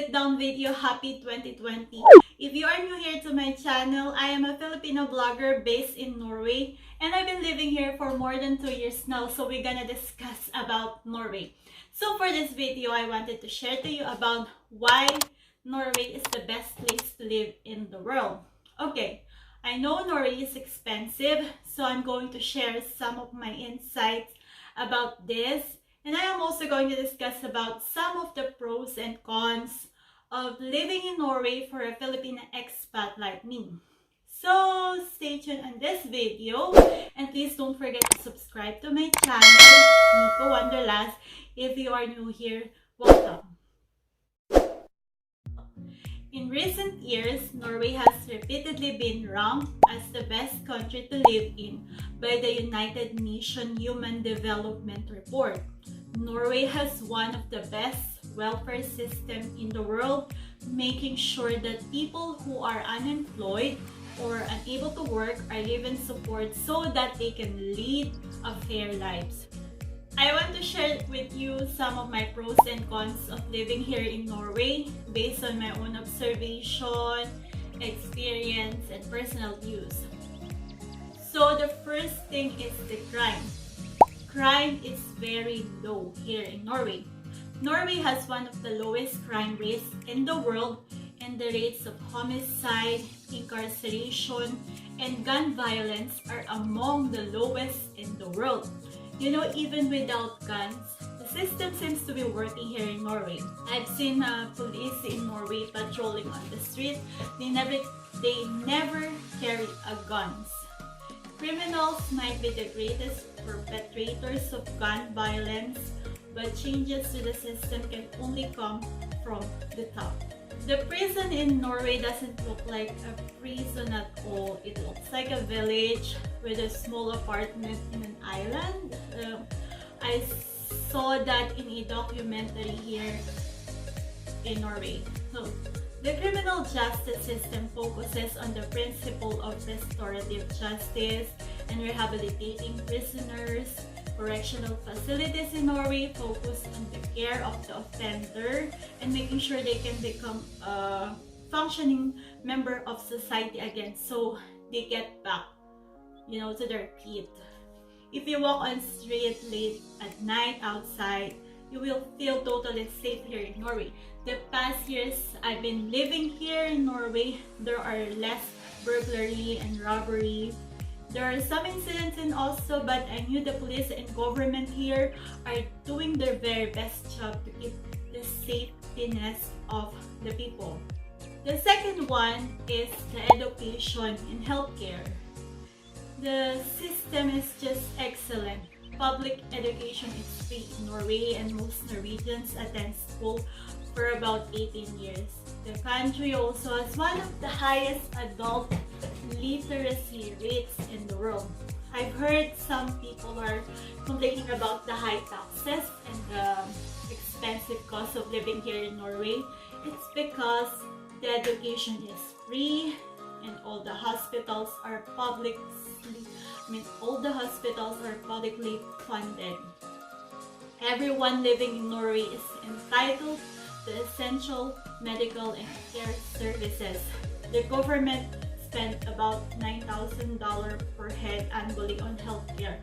sit-down video. Happy 2020. If you are new here to my channel, I am a Filipino blogger based in Norway, and I've been living here for more than 2 years now, so we're gonna discuss about Norway. So for this video, I wanted to share to you about why Norway is the best place to live in the world. Okay, I know Norway is expensive, so I'm going to share some of my insights about this. And I am also going to discuss about some of the pros and cons of living in Norway for a Filipino expat like me. So stay tuned on this video, and please don't forget to subscribe to my channel, Nicca Wanderlust. If you are new here, welcome. In recent years, Norway has repeatedly been ranked as the best country to live in by the United Nations Human Development Report. Norway has one of the best welfare systems in the world, making sure that people who are unemployed or unable to work are given support so that they can lead a fair lives. I want to share with you some of my pros and cons of living here in Norway based on my own observation, experience, and personal views. So the first thing is the crime. Crime is very low here in Norway. Norway has one of the lowest crime rates in the world, and the rates of homicide, incarceration, and gun violence are among the lowest in the world. You know, even without guns, the system seems to be working here in Norway. I've seen police in Norway patrolling on the street. They never carry a guns. Criminals might be the greatest perpetrators of gun violence, but changes to the system can only come from the top. The prison in Norway doesn't look like a prison at all. It looks like a village with a small apartment in an island. I saw that in a documentary here in Norway. So, the criminal justice system focuses on the principle of restorative justice and rehabilitating prisoners. Correctional facilities in Norway focus on the care of the offender and making sure they can become a functioning member of society again, so they get back, to their feet. If you walk on street late at night outside, you will feel totally safe here in Norway. The past years I've been living here in Norway, there are less burglary and robbery. There are some incidents and also, but I knew the police and government here are doing their very best job to keep the safetyness of the people. The second one is the education and healthcare. The system is just excellent. Public education is free in Norway, and most Norwegians attend school for about 18 years. The country also has one of the highest adult literacy rates in the world. I've heard some people are complaining about the high taxes and the expensive cost of living here in Norway. It's because the education is free and all the hospitals are publicly funded. Everyone living in Norway is entitled to essential medical and care services. The government spent about $9,000 per head annually on healthcare,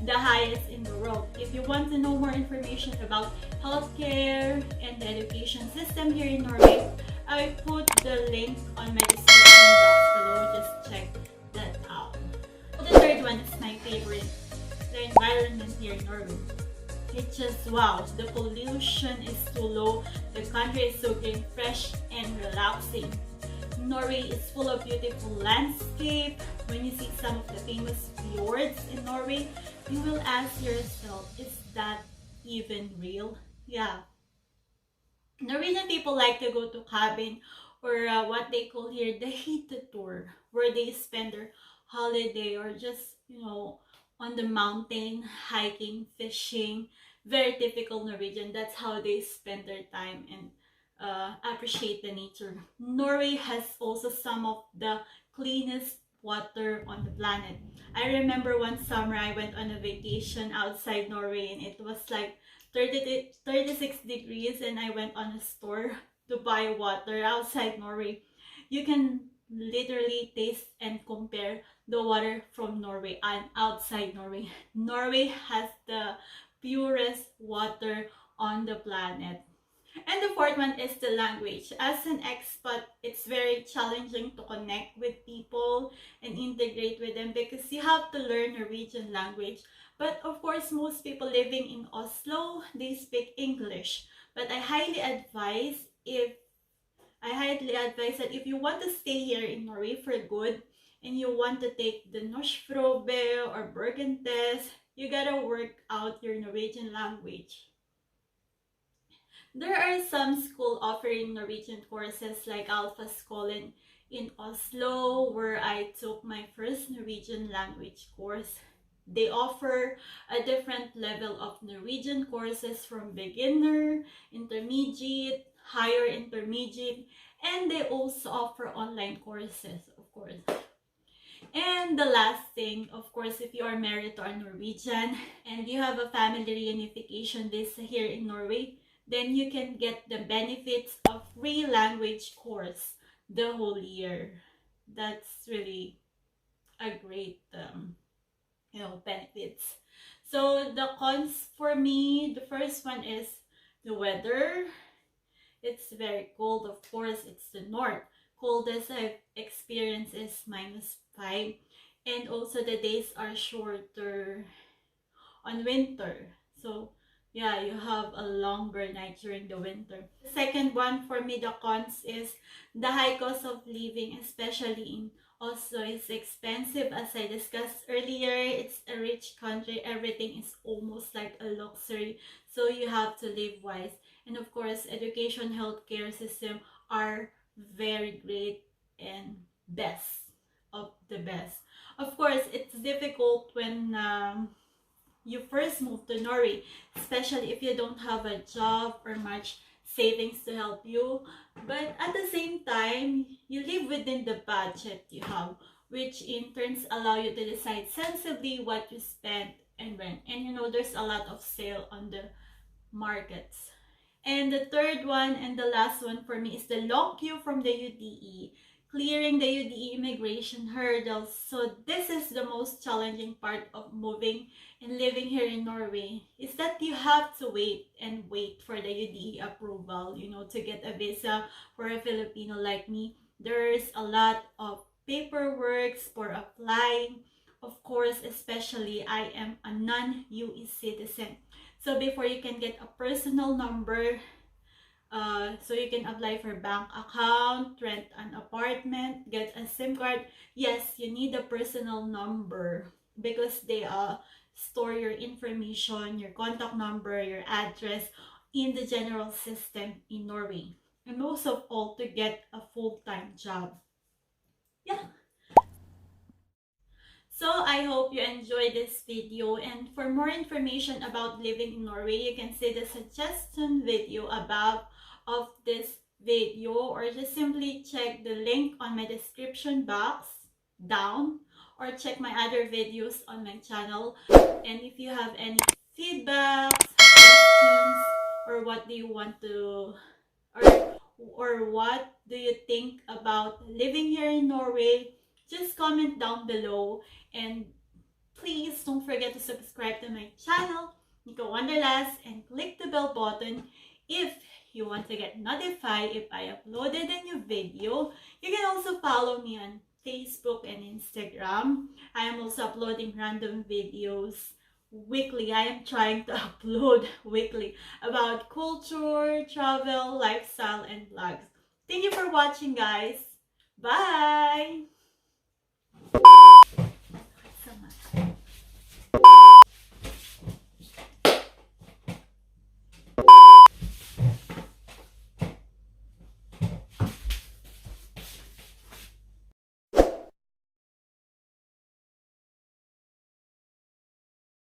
the highest in the world. If you want to know more information about healthcare and the education system here in Norway, I put the link on my description box below. Just check that out. The third one is my favorite, the environment here in Norway. It's just wow. The pollution is too low. The country is so green, fresh, and relaxing. Norway is full of beautiful landscape. When you see some of the famous fjords in Norway, you will ask yourself, is that even real? Yeah. Norwegian people like to go to cabin or what they call here the heated tour, where they spend their holiday or just, on the mountain, hiking, fishing. Very typical Norwegian. That's how they spend their time and appreciate the nature. Norway has also some of the cleanest water on the planet. I remember one summer I went on a vacation outside Norway and it was like 36 degrees, and I went on a store to buy water outside Norway, you can literally taste and compare the water from Norway and outside Norway. Norway has the purest water on the planet. And the fourth one is the language. As an expat, it's very challenging to connect with people and integrate with them because you have to learn Norwegian language. But of course, most people living in Oslo, they speak English. But I highly advise that if you want to stay here in Norway for good and you want to take the Norskprobe or Bergen test, you gotta work out your Norwegian language. There are some schools offering Norwegian courses like Alpha School in Oslo, where I took my first Norwegian language course. They offer a different level of Norwegian courses from beginner, intermediate, higher intermediate, and they also offer online courses, of course. And the last thing, of course, if you are married to a Norwegian and you have a family reunification visa here in Norway, then you can get the benefits of free language course the whole year. That's really a great, benefits. So the cons for me, the first one is the weather. It's very cold, of course. It's the north. Coldest I've experienced is -5, and also the days are shorter on winter. So yeah, you have a longer night during the winter. The second one for me, the cons, is the high cost of living, especially in Oslo. Is expensive. As I discussed earlier, it's a rich country. Everything is almost like a luxury. So you have to live wise. And of course, education, healthcare system are very great and best of the best. Of course, it's difficult when you first move to Norway, especially if you don't have a job or much savings to help you. But at the same time, you live within the budget you have, which in turns allow you to decide sensibly what you spend and when. And there's a lot of sale on the markets. And the third one and the last one for me is the long queue from the UDE, clearing the UDE immigration hurdles. So this is the most challenging part of moving and living here in Norway, is that you have to wait and wait for the UDE approval, to get a visa for a Filipino like me. There's a lot of paperwork for applying. Of course, especially I am a non-UE citizen. So before you can get a personal number, so you can apply for bank account, rent an apartment, get a SIM card. Yes, you need a personal number because they store your information, your contact number, your address in the general system in Norway. And most of all, to get a full-time job. Yeah. So I hope you enjoyed this video, and for more information about living in Norway, you can see the suggestion video above of this video, or just simply check the link on my description box down, or check my other videos on my channel. And if you have any feedback, suggestions, or what do you want to, or what do you think about living here in Norway, just comment down below. And please don't forget to subscribe to my channel, Nicca Wanderlust, and click the bell button if you want to get notified if I uploaded a new video. You can also follow me on Facebook and Instagram. I am also uploading random videos weekly. I am trying to upload weekly about culture, travel, lifestyle, and vlogs. Thank you for watching, guys. Bye!